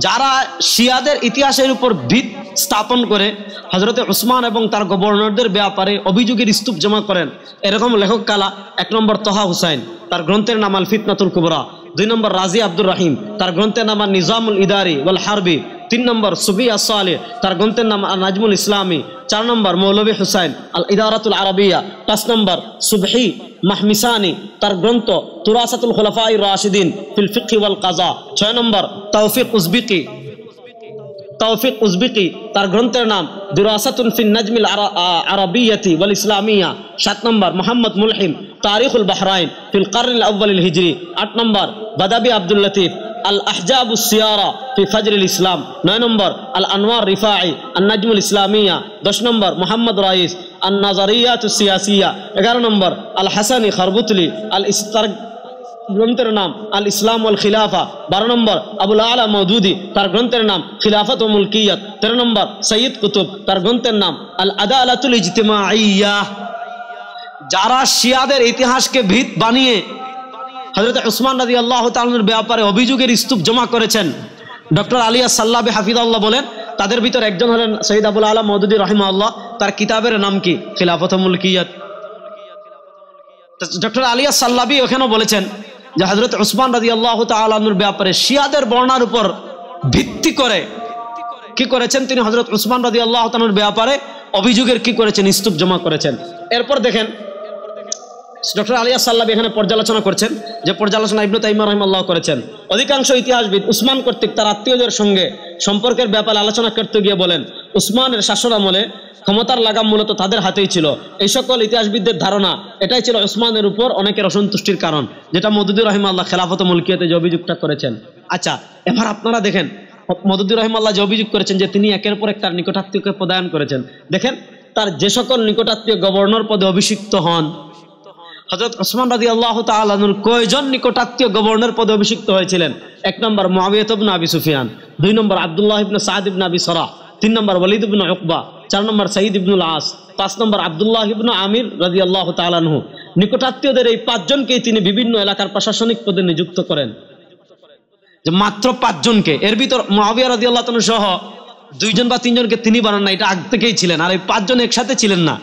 যারা শিয়াদের ইতিহাসের উপর ভিত স্থাপন করে হযরত উসমান এবং তার গভর্নরদের ব্যাপারে অভিযোগের স্তূপ জমা করেন। এরকম লেখক কালা: 1 নম্বর তহা হুসাইন, তার গ্রন্থের নাম আল ফিতনাতুল কুবরা। 2 নম্বর রাজি আব্দুর রহিম, তার গ্রন্থের নাম নিজামুল ইদারি ওয়াল হারবি। 3 নম্বর সুবি আস-সালেহ, তার গ্রন্থের নাম নাজমুল ইসলামী। 4 নম্বর মৌলভী হুসাইন, আল ইদারাতুল আরবিয়া। 5 নম্বর সুবহি মাহমিসানি, তার গ্রন্থ তুরাসাতুল খুলাফায়ে রাশিদিন ফিল ফিকহ ওয়াল কাযা। 6 নম্বর তৌফিক উজবিকি, তার গ্রন্থের নাম দুরাসাতুন ফিন নাজমিল আরাবিয়াতি ওয়াল ইসলামিয়া। 7 নম্বর মুহাম্মদ মুলহিম, তারিখুল বাহরাইন ফিল কারনিল আউয়ালিল হিজরি। 8 নম্বর বাদাবি আব্দুল লতিফ, আল আহজাবুস সিয়ারা ফি ফাজরিল ইসলাম। 9 নম্বর আল আনওয়ার রিফাই, আন নাজমুল ইসলামিয়া। 10 নম্বর মুহাম্মদ রাইস, আন নাজারিয়াতুস সিয়াসিয়া। 11 নম্বর আল হাসানি খারবুতলি, আল ইস্তার, গ্রন্থের নাম আল ইসলাম ওয়াল খিলাফা। 12 নম্বর আবুল আলা মওদুদি, তার গ্রন্থের নাম খিলাফত ও মুলকিয়াত। 13 নম্বর সৈয়দ কুতুব, তার গ্রন্থের নাম আল আদালাতুল ইজতিমাইয়া। যারা শিয়াদের ইতিহাসকে ভিত বানিয়ে হযরত উসমান রাদিয়াল্লাহু তাআলার ব্যাপারে অভিযোগের স্তূপ জমা করেছেন, ডক্টর আলী সাল্লাবি হাফিজাহুল্লাহ বলেন, তাদের ভিতর একজন হলেন সৈয়দ আবুল আলা মওদুদি রাহিমাহুল্লাহ। তার কিতাবের নাম কি? খিলাফত ও মুলকিয়াত। ডক্টর আলী সাল্লাবি ওখানে বলেছেন যে হযরত উসমান রাদিয়াল্লাহু তাআলা আনহুর ব্যাপারে শিয়াদের বর্ণনার উপর ভিত্তি করে কি করেছেন, তিনি হযরত উসমান রাদিয়াল্লাহু তাআলা আনহুর ব্যাপারে অভিযোগের কি করেছেন, স্তূপ জমা করেছেন। এরপর দেখেন ডক্টর আলী সাল্লাবি এখানে পর্যালোচনা করছেন, যে পর্যালোচনা ইবনে তাইমিয়া রাহিমাহুল্লাহ করেছেন। অধিকাংশ ইতিহাসবিদ উসমান কর্তৃক তার আত্মীয়দের সঙ্গে সম্পর্কের ব্যাপারে আলোচনা করতে গিয়ে বলেন, উসমানের শাসন আমলে ক্ষমতার লাগাম মূলত তাদের হাতেই ছিল। এই সকল ইতিহাসবিদদের ধারণা এটাই ছিল উসমানের উপর অনেকের অসন্তুষ্টির কারণ, যেটা মওদুদী রাহিমাহুল্লাহ খেলাফত ও মুলকিয়াতে যে অভিযোগটা করেছেন। আচ্ছা, এবার আপনারা দেখেন মওদুদী রাহিমাহুল্লাহ যে অভিযোগ করেছেন যে তিনি একের পর এক তার নিকটাত্মীয়কে পদায়ন করেছেন। দেখেন তার যে সকল নিকটাত্মীয় গভর্নর পদে অভিষিক্ত হন, হযরত উসমান রাদিয়াল্লাহু তাআলা আনহুর কয়জন নিকটাত্মীয় গভর্নর পদে অভিষিক্ত হয়েছিলেন? 1 নম্বর মুআবিয়া ইবনে আবি সুফিয়ান, 2 নম্বর আব্দুল্লাহ ইবনে সাদ ইবনে আবি সরাহ, 3 নম্বর ওয়ালিদ ইবনে উকবা, 4 নম্বর সাঈদ ইবনুল আস, 5 নম্বর আব্দুল্লাহ ইবনে আমির রাদিয়াল্লাহু তাআলা আনহু। নিকটাত্মীয়দের এই 5 জনকেই তিনি বিভিন্ন এলাকার প্রশাসনিক পদে নিযুক্ত করেন। যে মাত্র 5 জনকে, এর ভিতর মুআবিয়া রাদিয়াল্লাহু তাআলা সহ 2 জন বা 3 জনকে তিনি বানান না, এটা আগে থেকেই ছিলেন, আর এই 5 জন একসাথে ছিলেন না।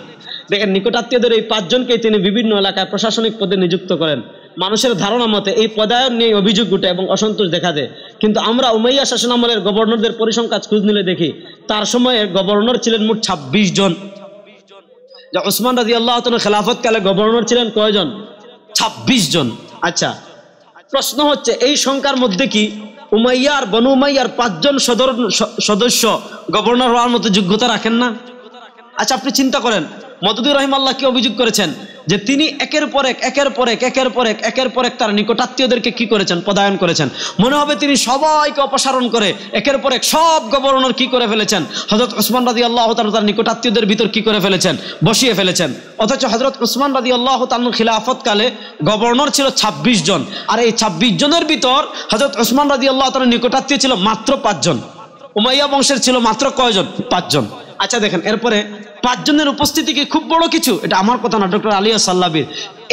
দেখেন নিকটাত্মীয়দের এই 5 জনকেই তিনি বিভিন্ন এলাকায় প্রশাসনিক পদে নিযুক্ত করেন। মানুষের ধারণা মতে এই পদায়ন নিয়ে অভিযোগ উঠে এবং অসন্তোষ দেখা দেয়। কিন্তু আমরা উমাইয়া শাসনামলের গভর্নরদের পরিসংখ্যান খোঁজ নিলে দেখি তার সময়ে গভর্নর ছিলেন মোট 26 জন। যে উসমান রাদিয়াল্লাহু তাআলা খেলাফতকালে গভর্নর ছিলেন কয়জন? 26 জন। আচ্ছা, প্রশ্ন হচ্ছে এই সংখ্যার মধ্যে কি উমাইয়ার বনু উমাইয়ার 5 জন সদস্য গভর্নর হওয়ার মতো যোগ্যতা রাখেন না? আচ্ছা, আপনি চিন্তা করেন মওদুদী রাহিমাহুল্লাহ কি অভিযোগ করেছেন যে তিনি একের পর এক তার নিকটাত্মীয়দেরকে কি করেছেন, পদায়ন করেছেন। মনে হবে তিনি সবাইকে অপসারণ করে একের পর এক সব গভর্নর কি করে ফেলেছেন, হযরত ওসমান রাদিয়াল্লাহু তাআলা তার নিকটাত্মীয়দের ভিতর কি করে ফেলেছেন, বসিয়ে ফেলেছেন। অথচ হযরত ওসমান রাদিয়াল্লাহু তাআলার খিলাফত কালে গভর্নর ছিল 26 জন, আর এই 26 জনের ভিতর হযরত ওসমান রাদিয়াল্লাহু তাআলার নিকটাত্মীয় ছিল মাত্র 5 জন। উমাইয়া বংশের ছিল মাত্র কয়জন? 5 জন। আচ্ছা দেখেন, এরপরে 5 জনের উপস্থিতি কি খুব বড় কিছু? এটা আমার কথা না, ডক্টর আলী আস-সাল্লাবির।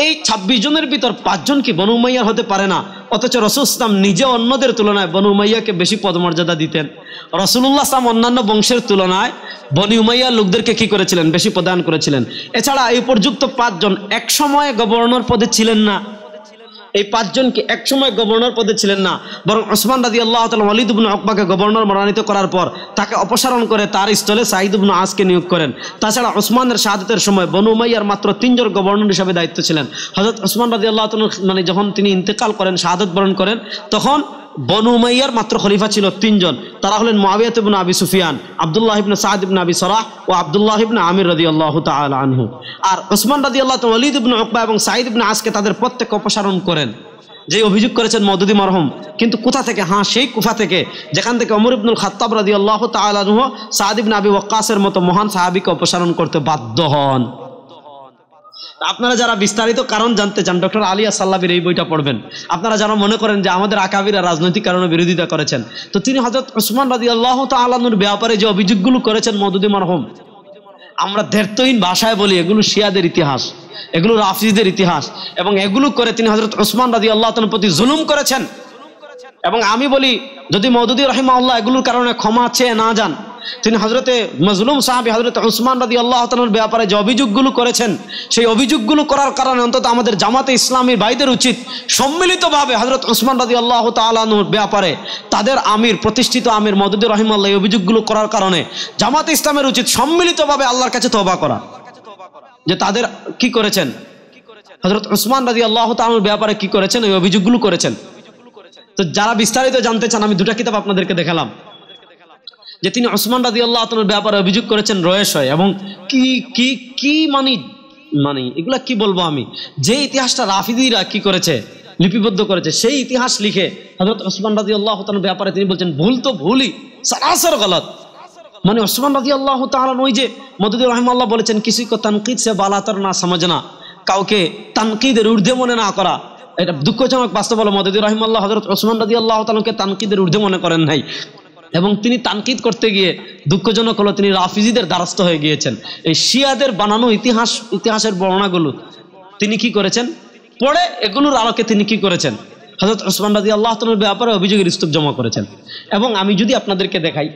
এই 26 জনের ভিতর 5 জন কি বনু উমাইয়ার হতে পারে না? অথচ রাসূল সাল্লাল্লাহু আলাইহি ওয়াসাল্লাম নিজে অন্যদের তুলনায় বনু উমাইয়াকে বেশি পদমর্যাদা দিতেন। রাসূলুল্লাহ সাল্লাল্লাহু আলাইহি ওয়াসাল্লাম অন্যান্য বংশের তুলনায় বনু উমাইয়ার লোকদেরকে কি করেছিলেন? বেশি প্রদান করেছিলেন। এছাড়া এই পর্যন্ত 5 জন এক সময় গভর্নর পদে ছিলেন না। এই 5 জন কি এক সময় গভর্নর পদে ছিলেন না, বরং ওসমান রাদিয়াল্লাহু তাআলা ওয়ালিদ ইবনে উকবাকে গভর্নর মনোনীত করার পর তাকে অপসারণ করে তার স্থলে সাঈদ ইবনে আসকে নিয়োগ করেন। তাছাড়া ওসমানের শাহাদাতের সময় বনু উমাইয়ার মাত্র 3 জন গভর্নর হিসেবে দায়িত্ব ছিলেন। হযরত ওসমান রাদিয়াল্লাহু তাআলা যখন তিনি ইন্তেকাল করেন, শাহাদাত বরণ করেন, তখন বনু উমাইয়ার মাত্র খলিফা ছিল 3 জন। তারা হলেন মুআবিয়া ইবনে আবি সুফিয়ান, আব্দুল্লাহ ইবনে সাদ ইবনে আবি সরাহ ও আব্দুল্লাহ ইবনে আমির রাদিয়াল্লাহু তাআলা আনহু। আর ওসমান রাদিয়াল্লাহু তাআলা ওয়ালিদ ইবনে উকবা এবং সাঈদ ইবনে আসকে তাদের প্রত্যেককে অপসারণ করেন, যে অভিযোগ করেছেন মওদুদী মরহুম। কিন্তু কোথা থেকে? সেই কুফা থেকে, যেখান থেকে ওমর ইবনুল খাত্তাব রাদিয়াল্লাহু তাআলা আনহু সাদ ইবনে আবি ওয়াক্কাসের মতো মহান সাহাবীকে অপসারণ করতে বাধ্য হন। আপনারা যারা বিস্তারিত কারণ জানতে চান, ডক্টর আলী আস-সাল্লাবির এই বইটা পড়বেন। আপনারা যারা মনে করেন যে আমাদের আকাবিরা রাজনৈতিক কারণে বিরোধিতা করেছেন, তো তিনি হযরত ওসমান রাদিয়াল্লাহু তাআলা আনহুর ব্যাপারে যে অভিযোগগুলো করেছেন মওদুদী মরহুম, আমরা দ্ব্যর্থহীন ভাষায় বলি এগুলো শিয়াদের ইতিহাস, এগুলো রাফিজিদের ইতিহাস, এবং এগুলো করে তিনি হযরত ওসমান রাদিয়াল্লাহু তাআলার প্রতি জুলুম করেছেন। এবং আমি বলি, যদি মওদুদী রাহিমাহুল্লাহ এগুলোর কারণে ক্ষমা চেয়ে না যান, তিনি হযরতে মাজলুম সাহাবী হযরত ওসমান রাদিয়াল্লাহু তাআলার ব্যাপারে যে অভিযোগগুলো করেছেন, সেই অভিযোগগুলো করার কারণে অন্তত আমাদের জামাতে ইসলামীর ভাইদের উচিত সম্মিলিতভাবে হযরত ওসমান রাদিয়াল্লাহু তাআলা আনহুর ব্যাপারে তাদের আমির, প্রতিষ্ঠিত আমির মওদুদী রাহিমাহুল্লাহ এই অভিযোগগুলো করার কারণে জামাতে ইসলামের উচিত সম্মিলিতভাবে আল্লাহর কাছে তওবা করা, যে তাদের কি করেছেন, হযরত ওসমান রাদিয়াল্লাহু তাআলার ব্যাপারে কি করেছেন, এই অভিযোগগুলো করেছেন। তো যারা বিস্তারিত জানতে চান, আমি 2টা কিতাব আপনাদেরকে দেখালাম, যে তিনি ওসমান রাদিয়াল্লাহু তাআলার ব্যাপারে অভিযোগ করেছেন রয়েশয়, এবং কি কি কি মানে এগুলা কি বলবো আমি, যে ইতিহাসটা রাফিদিরা কি করেছে, লিপিবদ্ধ করেছে, সেই ইতিহাস লিখে হযরত ওসমান রাদিয়াল্লাহু তাআলার ব্যাপারে তিনি বলছেন ভুল তো ভুলই, সরাসর গলত। মানে ওসমান রাদিয়াল্লাহু তাআলা ওই যে মওদুদী রাহিমাহুল্লাহ বলেছেন, কিসি কো তানকিদ সে বালাতর না সমঝনা, কাউকে তানকিদের ঊর্ধ্বে মনে না করা। এটা দুঃখজনক বাস্তব হলো, মওদুদী রাহিমাহুল্লাহ হযরত ওসমান রাদিয়াল্লাহু তাআলাকে তানকিদের ঊর্ধ্বে মনে করেন নাই, এবং তিনি তানকিদ করতে গিয়ে দুঃখজনক হলো তিনি রাফিজিদের দ্বারস্থ হয়ে গিয়েছেন। এই শিয়াদের বানানো ইতিহাসের বর্ণনাগুলো তিনি কি করেছেন, পড়ে এগুলোর আলোকে তিনি কি করেছেন, হযরত ওসমান রাদিয়াল্লাহু তাআলার ব্যাপারে অভিযোগের স্তূপ জমা করেছেন। এবং আমি যদি আপনাদেরকে দেখাই,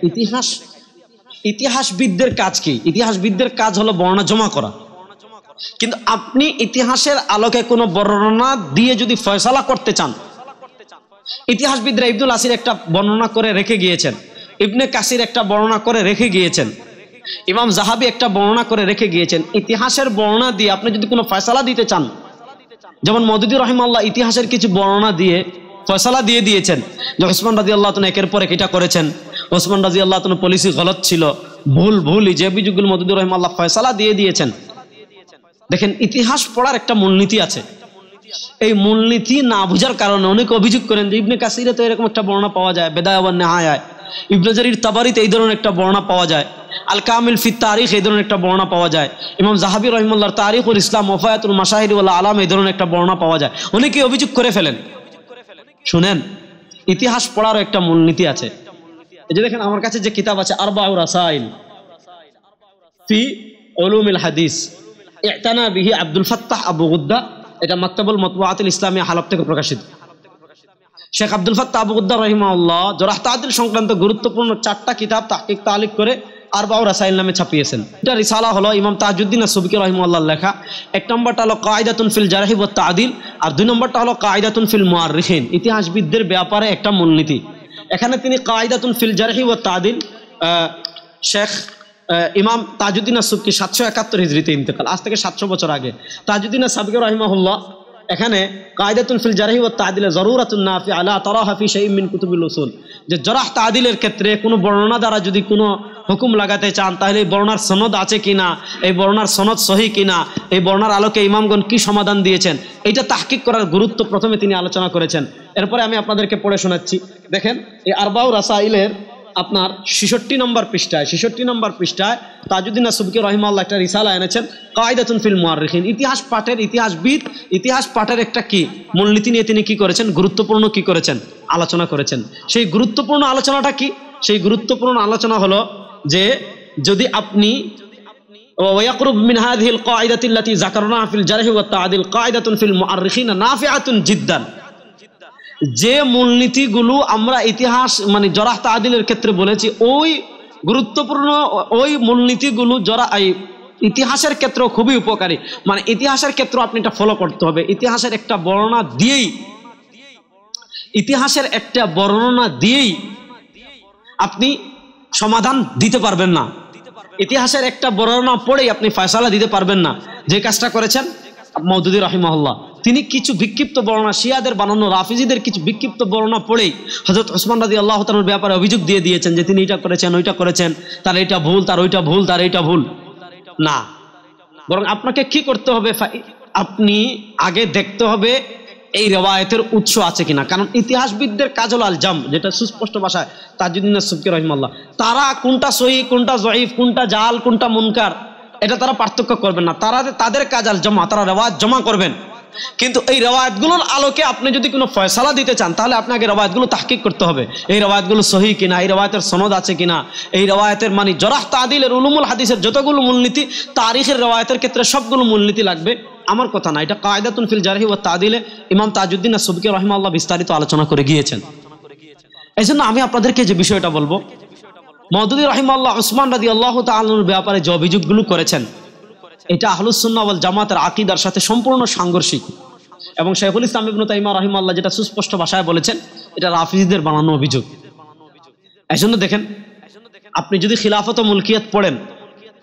ইতিহাসবিদদের কাজ কি? ইতিহাসবিদদের কাজ হলো বর্ণনা জমা করা। কিন্তু আপনি ইতিহাসের আলোকে কোনো বর্ণনা দিয়ে যদি ফয়সালা করতে চান, ইতিহাসবিদরা ইবনুল আসির একটা বর্ণনা করে রেখে গিয়েছেন, ইবনে কাসির একটা বর্ণনা করে রেখে গিয়েছেন, ইমাম জাহাবি একটা বর্ণনা করে রেখে গিয়েছেন। ইতিহাসের বর্ণনা দিয়ে আপনি যদি কোনো ফয়সালা দিতে চান, যেমন মওদুদী রাহিমাহুল্লাহ ইতিহাসের কিছু বর্ণনা দিয়ে ফয়সালা দিয়ে দিয়েছেন যে ওসমান রাদিয়াল্লাহু তাআলা একের পর এক এটা করেছেন, ওসমান রাদিয়াল্লাহু তাআলার পলিসি গলত ছিল, ভুলই যে অভিযোগগুলো মওদুদী রাহিমাহুল্লাহ ফয়সালা দিয়ে দিয়েছেন। দেখেন, ইতিহাস পড়ার একটা মূলনীতি আছে। এই মূলনীতি না বুঝার কারণে অনেকে অভিযোগ করেন যে ইবনে কাসিরে তো এরকম একটা বর্ণনা পাওয়া যায়, বেদায়া ওয়ান নিহায়ায়, ইবনে জারির তাবারিতে এই ধরনের একটা বর্ণনা পাওয়া যায়, আল কামিল ফি তারিখ এই ধরনের একটা বর্ণনা পাওয়া যায়, ইমাম জাহাবি রাহিমাহুল্লাহর তারিখুল ইসলাম ওয়াফায়াতুল মাশাহির ওয়াল আলাম এই ধরনের একটা বর্ণনা পাওয়া যায়। অনেকে অভিযোগ করে ফেলেন। শুনেন, ইতিহাস পড়ারও একটা মূলনীতি আছে। এই যে দেখেন, আমার কাছে যে কিতাব আছে আরবাউ রাসাইল ফি উলুমিল হাদিস, ইতানা বিহি আব্দুল ফাত্তাহ আবু গুদ্দা, এটা মাকতাবুল মতবুআতুল ইসলামিয়া হালব থেকে প্রকাশিত। শেখ আব্দুল ফাত্তাহ আবু গুদ্দা রাহিমাহুল্লাহ জরহ তা'দীল সংক্রান্ত গুরুত্বপূর্ণ 4টা কিতাব তাহকিক তালিক করে আরবাউ রাসাইল নামে ছাপিয়েছেন। এটা রিসালা হলো ইমাম তাজউদ্দিন আস-সুবকি রাহিমাহুল্লাহর লেখা। 1 নম্বরটা হলো কায়দাতুন ফিল জারহি ওয়াত তা'দীল, আর 2 নম্বরটা হলো কায়দাতুন ফিল মুআররিখিন, ইতিহাসবিদদের ব্যাপারে একটা মূলনীতি। এখানে তিনি কায়দাতুন ফিল জারহি ওয়াত তা'দীল, শেখ ইমাম তাজউদ্দিন আস-সুবকি 771 হিজরিতে ইন্তেকাল, আজ থেকে 700 বছর আগে। তাজউদ্দিন আস-সাবকি রাহিমাহুল্লাহ এখানে কায়দাতুন ফিল জারহি ওয়াত তা'দিলে যারুরাতুন নাফিআ লা তারাহা ফি শাইইন মিন কুতুবিল উসুল, যে জারহ তা'দিলের ক্ষেত্রে কোনো বর্ণনা দ্বারা যদি কোনো হুকুম লাগাতে চান তাহলে এই বর্ণনার সনদ আছে কিনা, এই বর্ণনার সনদ সহি কিনা, এই বর্ণনার আলোকে ইমামগণ কি সমাধান দিয়েছেন, এইটা তাহকিক করার গুরুত্ব প্রথমে তিনি আলোচনা করেছেন। এরপরে আমি আপনাদেরকে পড়ে শোনাচ্ছি। দেখেন এই আরবাউ রাসাইলের আপনার 66 নম্বর পৃষ্ঠায় তাজউদ্দিন আস-সুবকি রাহিমাহুল্লাহ একটা রিসালা এনেছেন, কায়দাতুন ফিল মুআররিখিন। ইতিহাস পাঠের একটা কি মূলনীতি নিয়ে তিনি কি করেছেন, গুরুত্বপূর্ণ কি করেছেন, আলোচনা করেছেন। সেই গুরুত্বপূর্ণ আলোচনাটা কি? সেই গুরুত্বপূর্ণ আলোচনা হলো যে যদি আপনি ওয়ায়াকরুব মিন হাযিহিল কায়দাতিল্লাতী যাকারনাহা ফিল জারহি ওয়াত তা'দিল কায়দাতুন ফিল মুআররিখিন নাফিআতুন জিদ্দান, যে মূলনীতিগুলো আমরা ইতিহাস মানে জারহ তা'দিলের ক্ষেত্রে বলেছি, ওই গুরুত্বপূর্ণ ওই মূলনীতিগুলো ইতিহাসের ক্ষেত্রে খুবই উপকারী। মানে ইতিহাসের ক্ষেত্রে আপনি এটা ফলো করতে হবে। ইতিহাসের একটা বর্ণনা দিয়েই আপনি সমাধান দিতে পারবেন না, ইতিহাসের একটা বর্ণনা পড়েই আপনি ফয়সালা দিতে পারবেন না। যে কাজটা করেছেন মওদুদী রাহিমাহুল্লাহ, তিনি কিছু বিক্ষিপ্ত বর্ণনা, শিয়াদের বানানো রাফিজিদের কিছু বিক্ষিপ্ত বর্ণনা পড়েই হযরত ওসমান রাদিয়াল্লাহু তাআলার ব্যাপারে অভিযোগ দিয়ে দিয়েছেন যে তিনি এটা করেছেন, ওইটা করেছেন, তার এটা ভুল, তার ওইটা ভুল, তার এইটা ভুল না। বরং আপনাকে কি করতে হবে, আপনি আগে দেখতে হবে এই রিওয়ায়াতের উৎস আছে কিনা। কারণ ইতিহাসবিদদের কাজ হলো আল জাম, যেটা সুস্পষ্ট ভাষায় তাজউদ্দিন আস-সুবকি রাহিমাহুল্লাহ, তারা কোনটা সহিহ, কোনটা জয়ীফ, কোনটা জাল, কোনটা মুনকার, এটা তারা পার্থক্য করবেন না। তাদের কাজ আল জামা, তারা রিওয়ায়াত জমা করবেন। কিন্তু এই রিওয়ায়াতগুলোর আলোকে আপনি যদি কোনো ফয়সালা দিতে চান তাহলে আপনাকে রিওয়ায়াতগুলো তাহকিক করতে হবে, এই রিওয়ায়াতগুলো সহিহ কিনা, এই রিওয়ায়াতের সনদ আছে কিনা, এই রিওয়ায়াতের মানে জারহ তা'দিলের উলুমুল হাদিসের যতগুলো মূলনীতি, তারিখের রিওয়ায়াতের ক্ষেত্রে সবগুলো মূলনীতি লাগবে। আমার কথা না, এটা কায়দাতুন ফিল জারহি ওয়াত তা'দিলে ইমাম তাজউদ্দিন আস-সুবকি রাহিমাহুল্লাহ বিস্তারিত আলোচনা করে গিয়েছেন। এজন্য আমি আপনাদেরকে যে বিষয়টা বলবো, মওদুদী রাহিমাহুল্লাহ ওসমান রাদিয়াল্লাহু তাআলার ব্যাপারে যে অভিযোগগুলো করেছেন, এটা আহলুস সুন্নাহ ওয়াল জামাতের আকীদার সাথে সম্পূর্ণ সাংঘর্ষিক। এবং শাইখুল ইসলাম ইবনে তাইমিয়া রাহিমাহুল্লাহ যেটা সুস্পষ্ট ভাষায় বলেছেন, এটা রাফিজিদের বানানো অভিযোগ। এজন্য দেখেন, আপনি যদি খিলাফত ও মুলকিয়াত পড়েন,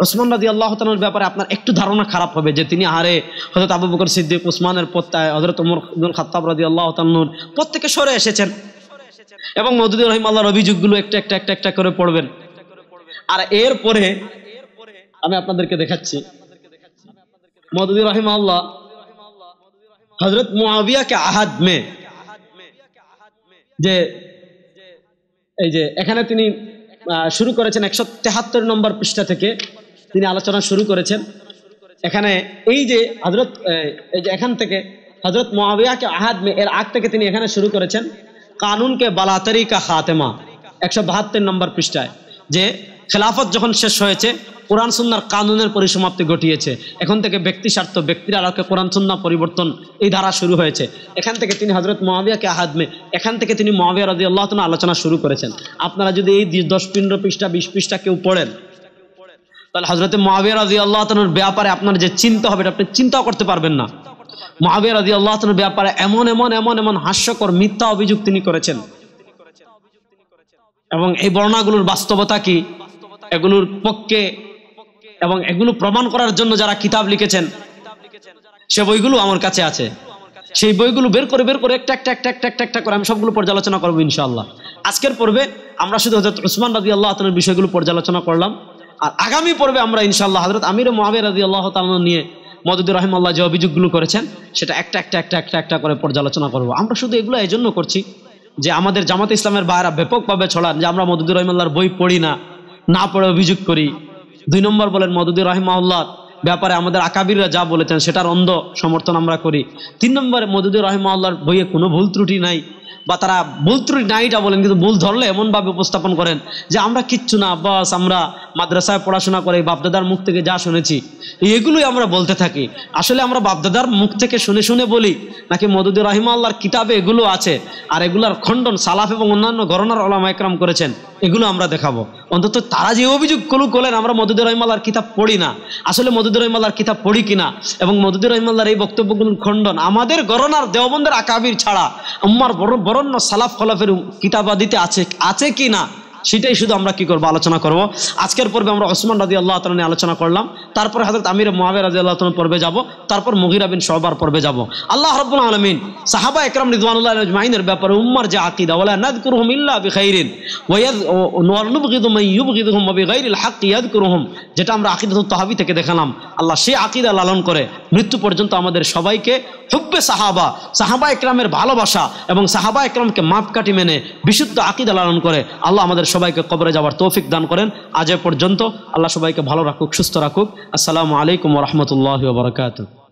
ওসমান রাদিয়াল্লাহু তাআলার ব্যাপারে আপনার একটু ধারণা খারাপ হবে যে তিনি হযরত আবু বকর সিদ্দিক, ওসমানের পত্তায় হযরত ওমর ইবনুল খাত্তাব রাদিয়াল্লাহু তাআলার পদ থেকে সরে এসেছেন। এবং মওদুদী রাহিমাহুল্লাহর অভিযোগগুলো একটা করে পড়বেন। আর এরপরে আমি আপনাদেরকে দেখাচ্ছি, মওদুদী রাহিমাহুল্লাহ হযরত মুআবিয়া কে আহাদ মে, যে এই যে এখানে তিনি শুরু করেছেন 173 নম্বর পৃষ্ঠা থেকে তিনি আলোচনা শুরু করেছেন। এখানে এই যে এখান থেকে হযরত মুআবিয়া কে আহাদ মে এর আগ থেকে তিনি এখানে শুরু করেছেন কানুন কে বালাতারি কা খাতেমা, 172 নম্বর পৃষ্ঠায়, যে খেলাফত যখন শেষ হয়েছে কোরআন সুন্নাহর কানুনের পরিসমাপ্তি ঘটিয়েছে, এখন থেকে ব্যক্তি স্বার্থ, ব্যক্তির আলোকে কোরআন সুন্নাহ পরিবর্তন, এই ধারা শুরু হয়েছে। এখান থেকে তিনি হযরত মুআবিয়া কে আহাদ মে, এখান থেকে তিনি মুআবিয়া রাদিয়াল্লাহু তাআলা আলোচনা শুরু করেছেন। আপনারা যদি এই 10-15 পৃষ্ঠা 20 পৃষ্ঠা কেউ পড়েন, তাহলে হযরত মুআবিয়া রাদিয়াল্লাহু তাআলার ব্যাপারে আপনার যে চিন্তা হবে, আপনি চিন্তাও করতে পারবেন না। মুআবিয়া রাদিয়াল্লাহু তাআলার ব্যাপারে এমন হাস্যকর মিথ্যা অভিযোগ তিনি করেছেন। এবং এই বর্ণনাগুলোর বাস্তবতা কি, এগুলোর পক্ষে এবং এগুলো প্রমাণ করার জন্য যারা কিতাব লিখেছেন, সে বইগুলো আমার কাছে আছে। সেই বইগুলো বের করে একটা করে আমি সবগুলো পর্যালোচনা করবো ইনশাআল্লাহ। আজকের পর্বে আমরা শুধু হযরত ওসমান রাদিয়াল্লাহু তাআলার বিষয়গুলো পর্যালোচনা করলাম, আর আগামী পর্বে আমরা ইনশাআল্লাহ হযরত আমির মুআবিয়া রাদিয়াল্লাহু তাআলা নিয়ে মওদুদী রাহিমাহুল্লাহ যে অভিযোগগুলো করেছেন সেটা একটা করে পর্যালোচনা করব। আমরা শুধু এগুলো এই জন্য করছি যে আমাদের জামাতে ইসলামের ভাইরা ব্যাপকভাবে ছড়ান যে আমরা মওদুদী রাহিমাহুল্লাহর বই পড়ি না পড়ে অভিযোগ করি। 2 নম্বর বলেন, মওদুদী রাহিমাহুল্লাহ ব্যাপারে আমাদের আকাবিররা যা বলেছেন সেটার অন্ধ সমর্থন আমরা করি। 3 নম্বরে মওদুদী রাহিমাহুল্লাহর বইয়ে কোনো ভুল ত্রুটি নাই, বা তারা ভুল ত্রুটি নাইটা বলেন কিন্তু ভুল ধরলে এমনভাবে উপস্থাপন করেন যে আমরা কিচ্ছু না, বাস আমরা মাদ্রাসায় পড়াশোনা করে বাপদাদার মুখ থেকে যা শুনেছি এগুলোই আমরা বলতে থাকি। আসলে আমরা বাপদাদার মুখ থেকে শুনে বলি নাকি মওদুদী রাহিমাহুল্লাহর কিতাবে এগুলো আছে, আর এগুলার খণ্ডন সালাফ এবং অন্যান্য গণনার উলামা ইকরাম করেছেন, এগুলো আমরা দেখাবো। অন্তত তারা যে অভিযোগগুলো করলেন আমরা মওদুদী রাহিমাহুল্লাহর কিতাব পড়ি না, আসলে মওদুদী রাহিমাহুল্লাহর কিতাব পড়ি কিনা এবং মওদুদী রাহিমাহুল্লাহর এই বক্তব্যগুলোর খণ্ডন আমাদের গণনার দেওবন্দের আকাবির ছাড়া উম্মার বরণ্য সালাফ খলাফের কিতাবাদিতে আছে কিনা সেটাই শুধু আমরা কি করবো, আলোচনা করব। আজকের পর্বে আমরা ওসমান রাদিয়াল্লাহু তাআলা নিয়ে আলোচনা করলাম, তারপরে হযরত আমির মুআবিয়া রাদিয়াল্লাহু তাআলা পর্বে যাব, তারপর মুগীরা বিন শুবার পর্বে যাব। আল্লাহ রাব্বুল আলামিন সাহাবা একরাম রিদওয়ানুল্লাহি আলাইহিম আজমাইনের ব্যাপারে উম্মার যে আকীদা, ওয়ালা নাযকুরুহুম ইল্লা বিখাইরিন ওয়া নুবগিদু মান ইউবগিদুহুম বিগাইরিল হক ইয়াযকুরুহুম, যেটা আমরা আকীদাতুত তাহাবী থেকে দেখালাম, আল্লাহ সেই আকীদা লালন করে মৃত্যু পর্যন্ত আমাদের সবাইকে হুব্বে সাহাবা, সাহাবা একরামের ভালোবাসা এবং সাহাবা একরামকে মাপকাঠি মেনে বিশুদ্ধ আকীদা লালন করে আল্লাহ আমাদের সবাইকে কবরে যাওয়ার তৌফিক দান করেন। আজ এ পর্যন্ত। আল্লাহ সবাইকে ভালো রাখুক, সুস্থ রাখুক। আসসালামু আলাইকুম ওয়া রাহমাতুল্লাহি ওয়া বারাকাতুহু।